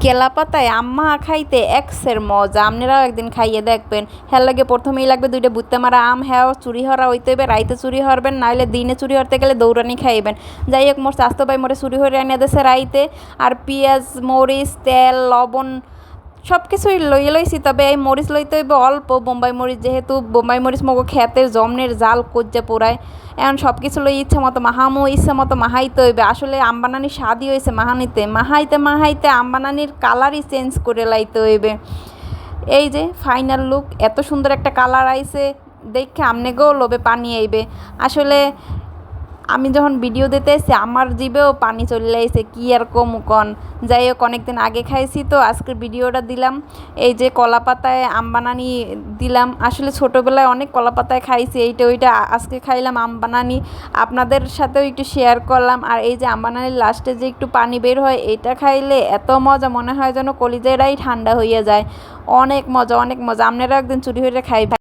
কেলা পাতায় আম্মা খাইতে এক্সের মজা, আপনারাও একদিন খাইয়ে দেখবেন। হ্যাঁ লাগে প্রথমেই লাগবে 2টা বুত্তে মারা আম, হ্যাঁ চুরি হরা হইতে হবে, রাইতে চুরি হরবেন, নাহলে দিনে চুরি হরতে গেলে দৌড়ানি খাইবেন। যাই হোক, মোর স্বাস্থ্য ভাই মোরে চুরি হরে এনে দেশে রাইতে, আর পেঁয়াজ মরিচ তেল লবণ সব কিছুই লইছি, তবে এই মরিচ লইতে হইবে অল্প, বোম্বাই মরিচ, যেহেতু বোম্বাই মরিচ মগো খেতের জমনের জাল কজ্জা পোড়ায়। এখন সব কিছু লই ইচ্ছে মতো মাহামো, ইচ্ছে মতো মাহাইতে হইবে। আসলে আমবানানির স্বাদই হয়েছে মাহানিতে, মাহাইতে আমবানানির কালারই চেঞ্জ করে লাইতে হইবে। এই যে ফাইনাল লুক, এত সুন্দর একটা কালার আইছে, দেখে আমনেগেও লোভে পানি আইবে। আসলে আমি যখন ভিডিও দিতে এসেছি আমার জিভেও পানি চলে আইছে, কি আর কন। যাই হোক, অনেকদিন আগে খাইছি তো আজকের ভিডিওটা দিলাম। এই যে কলা পাতায় আম বানানি দিলাম, আসলে ছোটোবেলায় অনেক কলা পাতায় খাইছি, এইটা ওইটা, আজকে খাইলাম আম বানানি, আপনাদের সাথেও একটু শেয়ার করলাম। আর এই যে আম বানানির লাস্টে যে একটু পানি বের হয়, এটা খাইলে এত মজা, মনে হয় যেন কলিজাটাই ঠান্ডা হইয়া যায়। অনেক মজা, আপনারাও একদিন চুরি হইরে খাইবেন।